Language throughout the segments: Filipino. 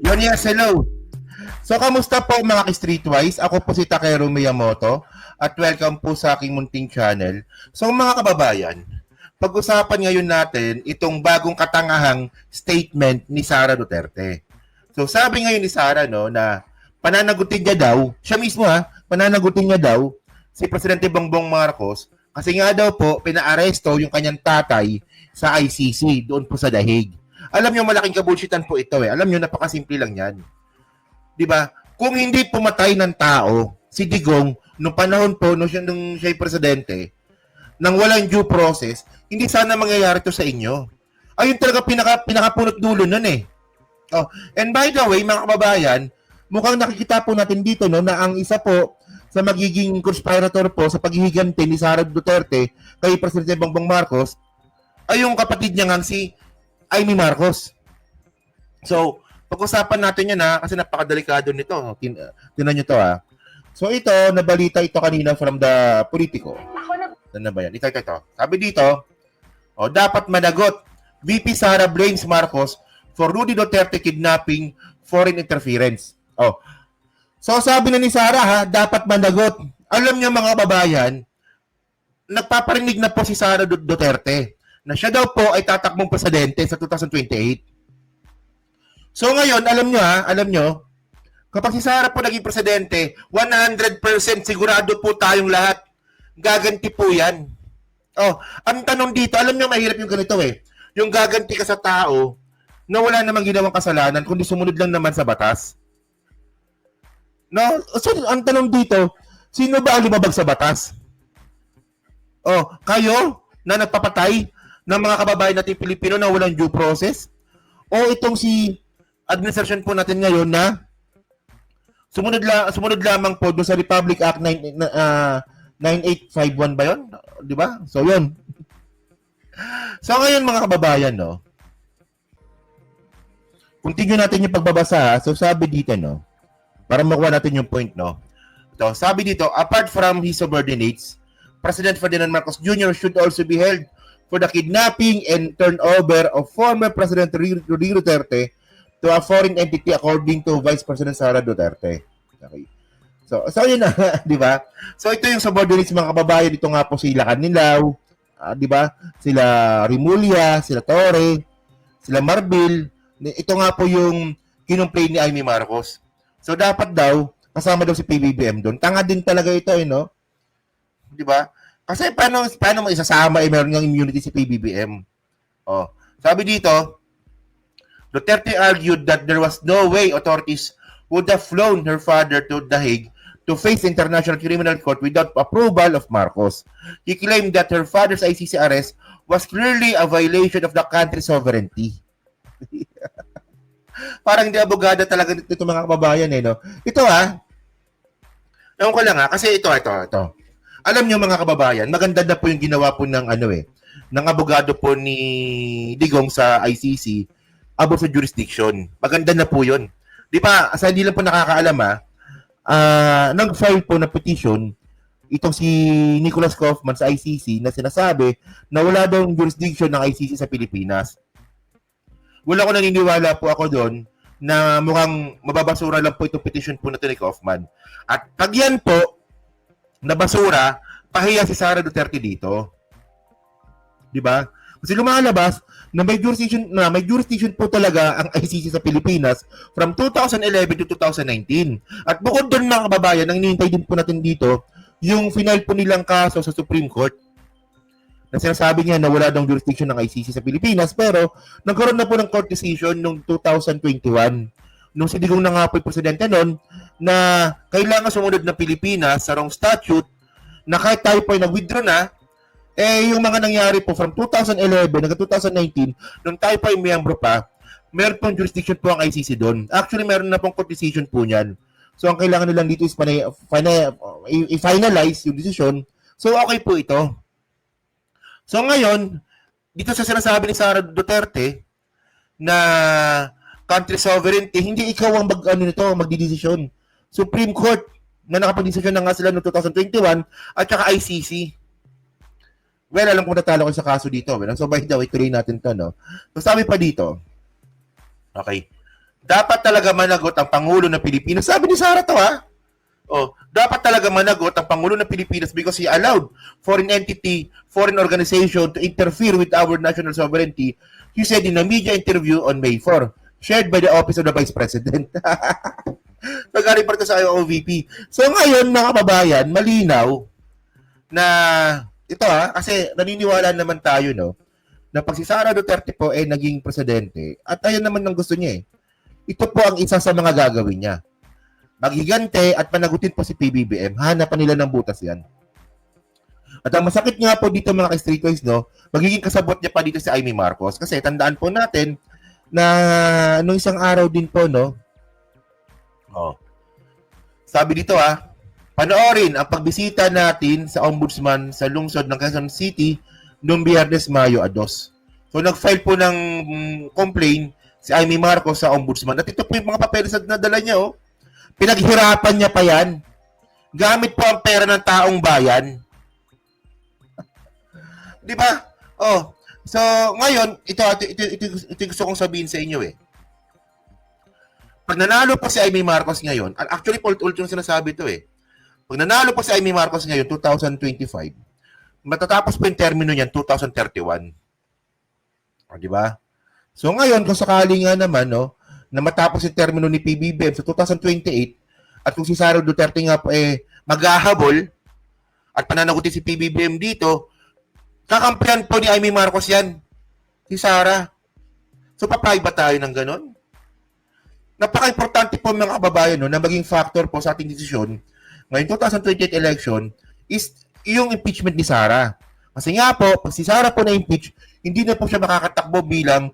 Yun, yes, hello. So, kamusta po mga ka-Streetwise? Ako po si Takeru Miyamoto at welcome po sa aking munting channel. So, mga kababayan, pag-usapan ngayon natin itong bagong katangahang statement ni Sara Duterte. So, sabi ngayon ni Sara, no, na pananagutin niya daw, siya mismo pananagutin niya daw si Presidente Bongbong Marcos kasi nga daw po, pinaaresto yung kanyang tatay sa ICC doon po sa Dahig. Alam niyo, malaking kabulshitan po ito eh. Alam niyo, napakasimple lang yan. 'Di ba? Kung hindi pumatay ng tao si Digong nung panahon po nung siya presidente nang walang due process, hindi sana mangyayari to sa inyo. Ayun talaga pinakapunot dulo nun eh. Oh, and by the way, mga kababayan, mukhang nakikita po natin dito no na ang isa po sa magiging conspirator po sa paghihiganti ni Sara Duterte kay Presidente Bongbong Marcos ay yung kapatid niya ngang si Amy Marcos. So, pag-usapan natin yan kasi napakadelikado nito. Tinan nyo to So ito, nabalita ito kanina from the Politico. Saan na ba yan? Ito. Sabi dito, dapat managot. VP Sara blames Marcos for Rudy Duterte kidnapping, foreign interference. So sabi na ni Sara dapat managot. Alam niyo mga babayan, nagpaparinig na po si Sara Duterte na siya daw po ay tatakbong presidente sa 2028. So ngayon, alam nyo, kapag si Sara po naging presidente, 100% sigurado po tayong lahat. Gaganti po yan. Ang tanong dito, alam nyo, mahirap yung ganito eh. Yung gaganti ka sa tao na wala namang ginawang kasalanan, kundi sumunod lang naman sa batas. No? So, ang tanong dito, sino ba ang lumabag sa batas? Kayo na nagpapatay ng mga kababayan natin Pilipino na walang due process? O itong si administrasyon po natin ngayon na sumunod lamang po doon sa Republic Act 9851 ba yun? Di ba? So, yun. So, ngayon mga kababayan, no? Continue natin yung pagbabasa. So, sabi dito, no? Para makuha natin yung point, no? So, sabi dito, apart from his subordinates, President Ferdinand Marcos Jr. should also be held for the kidnapping and turnover of former President Rudy Duterte to a foreign entity according to Vice President Sara Duterte. Okay. So yun na, di ba? So ito yung subordinates mga kababayan, dito nga po sila Kanilaw, di ba? Sila Rimulya, sila Torre, sila Marbil. Ito nga po yung kinumplain ni Amy Marcos. So dapat daw kasama daw si PBBM doon. Tanga din talaga ito no? Di ba? Kasi paano mo isasama meron ng immunity si PBBM? Sabi dito, Duterte argued that there was no way authorities would have flown her father to The Hague to face the International Criminal Court without approval of Marcos. He claimed that her father's ICC arrest was clearly a violation of the country's sovereignty. Parang hindi abogada talaga ito mga kababayan no? Ito ewan ko lang kasi ito. Alam niyo mga kababayan, maganda na po yung ginawa po ng ng abogado po ni Digong sa ICC about sa jurisdiction. Maganda na po yun. Di ba, sa hindi lang po nakakaalam nag-file po na petition itong si Nicholas Kaufman sa ICC na sinasabi na wala daw jurisdiction ng ICC sa Pilipinas. Wala ko naniniwala po ako doon na mukhang mababasura lang po itong petition po na ito ni Kaufman. At pag yan po, nabasura, pahiya si Sara Duterte dito. Di ba? Kasi lumalabas na may jurisdiction po talaga ang ICC sa Pilipinas from 2011 to 2019. At bukod doon mga kababayan, ang hinihintay din po natin dito, yung final po nilang kaso sa Supreme Court na sinasabi niya na wala daw jurisdiction ng ICC sa Pilipinas, pero nagkaroon na po ng court decision noong 2021 nung si Digong na nga po yung presidente noon na kailangan sumunod ng Pilipinas sa wrong statute na kahit tayo po ay nag-withdraw na, yung mga nangyari po from 2011 hanggang 2019, nung tayo pa ay miyembro pa, meron pong jurisdiction po ang ICC doon. Actually, meron na pong court decision po niyan. So, ang kailangan nilang dito is i-finalize yung decision. So, okay po ito. So, ngayon, dito sa sinasabi ni Sara Duterte na country sovereignty, hindi ikaw ang magdidesisyon. Supreme Court na nakapag-desisyon na nga sila noong 2021 at saka ICC. Well, alam ko natalo ko sa kaso dito. So, by the way, tuloy natin to, no? So, sabi pa dito, okay, dapat talaga managot ang Pangulo ng Pilipinas. Sabi ni Sara to, ha? Dapat talaga managot ang Pangulo ng Pilipinas because he allowed foreign entity, foreign organization to interfere with our national sovereignty, he said in a media interview on May 4, shared by the Office of the Vice President. Nag-report sa OVP. So ngayon, mga kababayan, malinaw na ito, kasi naniniwala naman tayo, no, na pag si Sara Duterte po naging presidente, at ayun naman ang gusto niya ito po ang isa sa mga gagawin niya. Maghigante at panagutin po si PBBM. Hanapan nila ng butas yan. At ang masakit nga po dito mga ka-streetwise, no, magiging kasabot niya pa dito si Amy Marcos. Kasi tandaan po natin na nung isang araw din po, no, sabi dito panoorin ang pagbisita natin sa ombudsman sa lungsod ng Quezon City noong Biyernes, Mayo 2. So nag-file po ng complaint si Amy Marcos sa ombudsman. At ito po yung mga papeles na dala niya, Pinaghirapan niya pa yan. Gamit po ang pera ng taong bayan. Di ba? So, ngayon, ito gusto kong sabihin sa inyo Pag nanalo pa si Amy Marcos ngayon, actually, ulit yung sinasabi ito Pag nanalo pa si Amy Marcos ngayon, 2025, matatapos po yung termino niyan, 2031. Di ba? So, ngayon, kung sakali nga naman, na matapos yung termino ni PBBM sa 2028 at kung si Sara Duterte nga po maghahabol at pananagutin si PBBM dito, kakampihan po ni Amy Marcos yan, si Sara. So papayag ba tayo ng ganon? Napaka-importante po mga kababayan na maging factor po sa ating desisyon ngayong 2028 election is yung impeachment ni Sara. Kasi nga po, pag si Sara po na-impeach, hindi na po siya makakatakbo bilang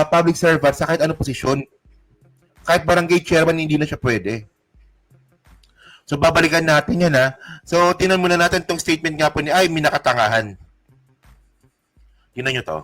public servant sa kahit anong posisyon. Kahit barangay chairman, hindi na siya pwede. So, babalikan natin yan, So, tinan muna natin itong statement nga po ni Amy nakatangahan. Tinan nyo to.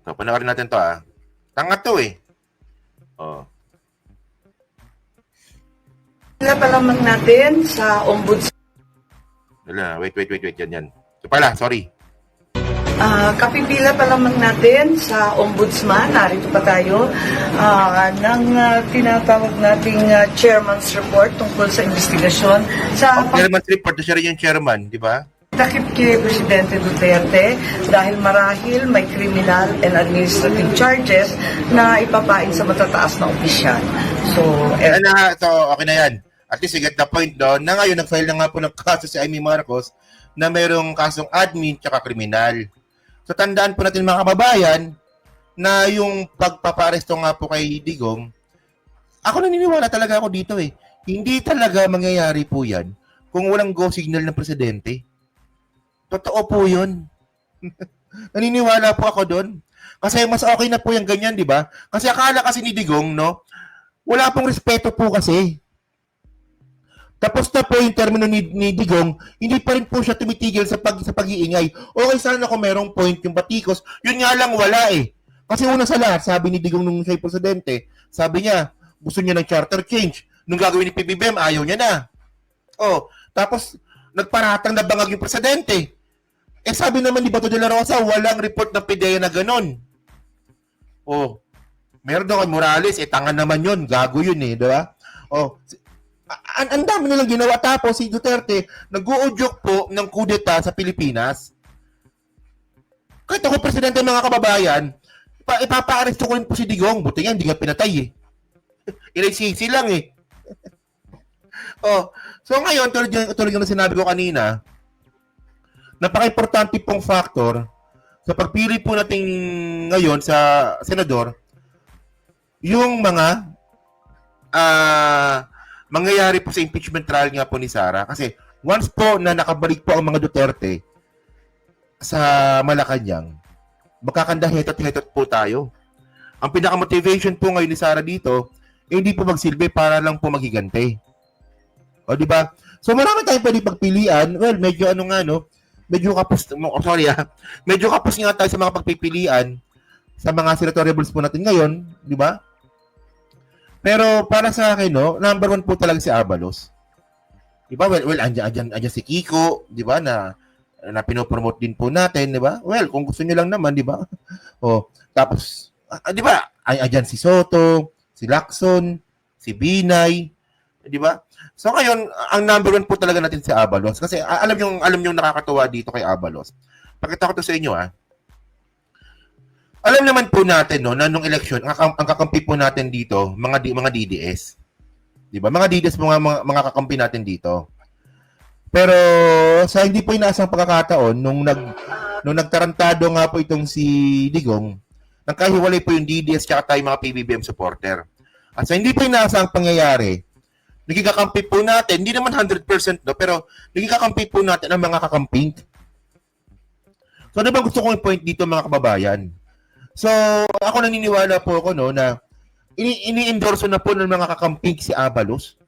So, panoorin natin to, Tanga to, Wala pa lamang natin sa ombudsman. Wait. Yan. So, pala, sorry. Kapipila pa lamang natin sa ombudsman. Narito pa tayo ng tinatawag nating chairman's report tungkol sa investigasyon. Sa Chairman's report, siya rin yung chairman, di ba? takip kay Presidente Duterte dahil marahil may criminal and administrative charges na ipapain sa matataas na opisyal. So, okay na yan. At least, you get the point doon na ngayon, nag-file na nga po ng kaso si Amy Marcos na mayroong kasong admin tsaka kriminal. So, tandaan po natin mga kababayan na yung pagpaparesto nga po kay Digong, ako naniniwala talaga ako dito Hindi talaga mangyayari po yan kung walang go signal ng presidente. Totoo po yun. Naniniwala po ako doon. Kasi mas okay na po yung ganyan, di ba? Kasi akala kasi ni Digong, wala pong respeto po kasi. Tapos na po yung termino ni Digong, hindi pa rin po siya tumitigil sa pag-iingay. Okay, sana kung merong point yung batikos, yun nga lang wala Kasi una sa lahat, sabi ni Digong nung siya'y presidente, sabi niya, gusto niya ng charter change. Nung gagawin ni PBBM, ayaw niya na. Tapos, nagparatang na bangag yung presidente. Sabi naman ni Bato de la Rosa, walang report ng PIDEA na ganon. Meron daw kay Morales, tangan naman yun, gago yun di ba? Ang dami nilang ginawa. Tapos si Duterte, nag-uudyok po ng kudeta sa Pilipinas. Kahit ako presidente mga kababayan, ipapa-aresto ko rin po si Digong. Buti nga, hindi nga pinatay Ilaysisi lang So ngayon, tulad yung sinabi ko kanina, napaka-importante pong factor sa pagpili po natin ngayon sa senador, yung mga mangyayari po sa impeachment trial nga po ni Sara. Kasi once po na nakabalik po ang mga Duterte sa Malacanang, magkakanda-hetot-hetot po tayo. Ang pinaka-motivation po ngayon ni Sara dito, hindi po magsilbi para lang po maghigante. Di ba? So marami tayong pwede pagpilian. Well, medyo medyo kapos, medyo kapos nga tayo sa mga pagpipilian sa mga senatoriables po natin ngayon, di ba? Pero para sa akin, number one po talaga si Abalos. Di ba? Well, andyan si Kiko, di ba, na pinopromote din po natin, di ba? Well, kung gusto niyo lang naman, di ba? Tapos, di ba? Andyan si Soto, si Lacson, si Binay, di ba? So ngayon, ang number one po talaga natin si Abalos. Kasi alam yung nakakatuwa dito kay Abalos. Pakita ko to sa inyo, Alam naman po natin, no, na nung election, ang kakampi po natin dito, mga DDS. Di ba? Mga DDS mga kakampi natin dito. Pero sa hindi po inaasang pagkakataon, nung nagtarantado nga po itong si Digong, nagkahiwalay po yung DDS tsaka tayo mga PBBM supporter. At sa hindi po inaasang pangyayari, naging kakampi po natin, hindi naman 100% no, pero naging kakampi po natin ang mga kakamping. So ano bang gusto kong i-point dito mga kababayan? So ako naniniwala po ako no, na ini-endorso na po ng mga kakamping si Abalos.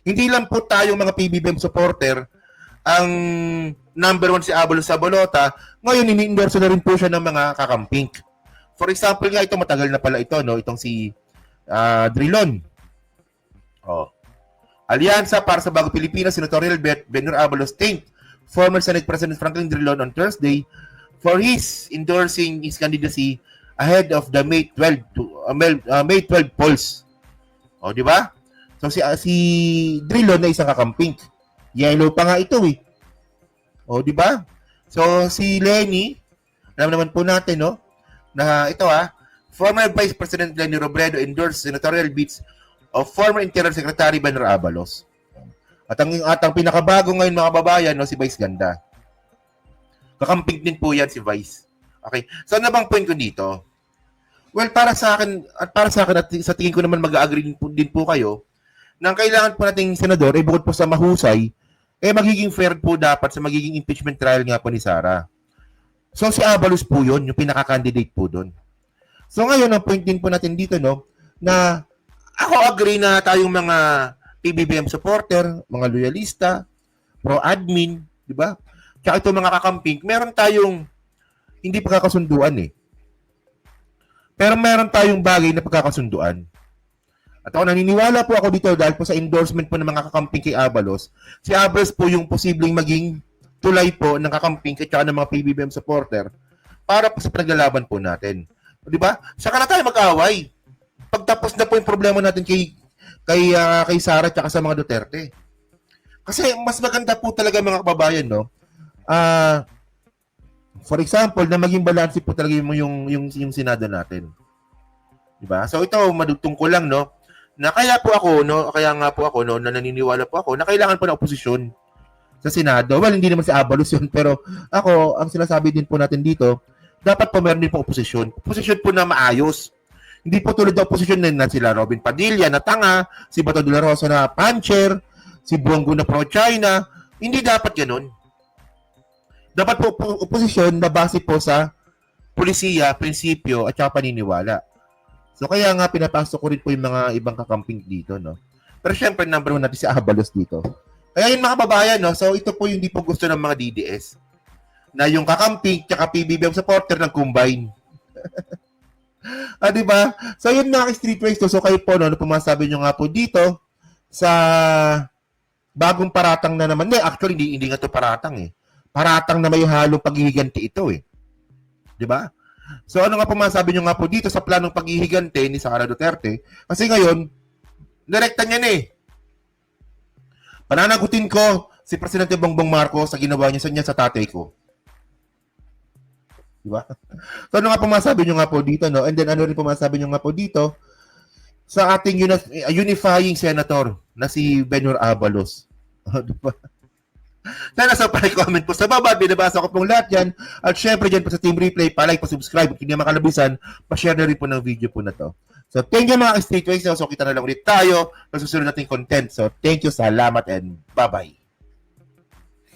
Hindi lang po tayong mga PBBM supporter ang number one si Abalos sa bolota, ngayon ini-endorso na rin po siya ng mga kakamping. For example nga, ito matagal na pala ito, no? Itong si Drilon. Alyansa para sa Bagong Pilipinas, Senatorial Bet, Benur Abalos thanked former Senate President Franklin Drilon on Thursday for his endorsing his candidacy ahead of the May 12 polls. Di ba? So si Drilon na isang kakamping. Yellow pa nga ito di ba? So si Lenny, alam naman po natin no, na ito former Vice President Lenny Robredo endorsed senatorial bids of former Interior Secretary Benur Abalos. At ang pinakabago ngayon mga kababayan no, si Vice Ganda. Kakamping din po yan si Vice. Okay. So ano bang point ko dito? Well, para sa akin at sa tingin ko naman mag-agree din po kayo na ang kailangan po nating senador ay bukod po sa mahusay, magiging fair po dapat sa magiging impeachment trial nga po ni Sara. So si Abalos po yun, yung pinaka-candidate po doon. So ngayon, ang point din po natin dito, no, na ako agree na tayong mga PBBM supporter, mga loyalista, pro-admin, di ba? Tsaka ito mga kakamping, meron tayong hindi pagkakasunduan Pero meron tayong bagay na pagkakasunduan. At ako naniniwala po ako dito dahil po sa endorsement po ng mga kakamping kay Abalos. Si Abalos po yung posibleng maging tulay po ng kakamping at saka ng mga PBBM supporter para po sa pinaglalaban po natin. Di ba? Saka na tayo mag-away. Pagtapos na po yung problema natin kay Sara at sa mga Duterte. Kasi mas maganda po talaga mga kababayan, no? For example, na maging balanse po talaga yung Senado natin. Di ba? So ito, madugtong ko lang, no? Na kaya nga po ako, no, na naniniwala po ako na kailangan po ng oposisyon sa Senado. Well, hindi naman si Abalos yun, pero ako, ang sinasabi din po natin dito, dapat po meron din po oposisyon. Oposisyon po na maayos. Hindi po tulad ng oposisyon na sila Robin Padilla na tanga, si Bato de la Rosa na puncher, si Buongo na pro-China. Hindi dapat ganun. Dapat po oposisyon na base po sa pulisiya, prinsipyo, at saka paniniwala. So kaya nga pinapasok ko rin po yung mga ibang kakamping dito, no? Pero syempre, number one natin si Abalos dito. Kaya yun mga kababayan, no? So ito po yung hindi po gusto ng mga DDS. Na yung kakamping tsaka PBBM supporter ng combine. Diba? So yun mga streetways to. So kayo po, no, pumasabi nyo nga po dito sa bagong paratang na naman. Actually, hindi nga to paratang Paratang na may halong paghihiganti ito Diba? So ano nga pumasabi nyo nga po dito sa planong paghihiganti ni Sara Duterte? Kasi ngayon, direkta niya pananagutin ko si Presidente Bongbong Marcos sa ginawa niya sa tatay ko. Diba? So ano nga pumasabi nyo nga po dito, no? And then ano rin pumasabi nyo nga po dito sa ating unifying senator na si Benur Abalos. Diba? Sana sa pa-comment po sa baba, binabasa ko pong lahat yan. At syempre dyan po sa Team Replay, pa-like, pa-subscribe. Kung hindi makalabisan, pa-share na rin po ng video po na to. So thank you mga streetways. So kita na lang ulit tayo sa susunod nating content. So thank you, salamat, and bye-bye.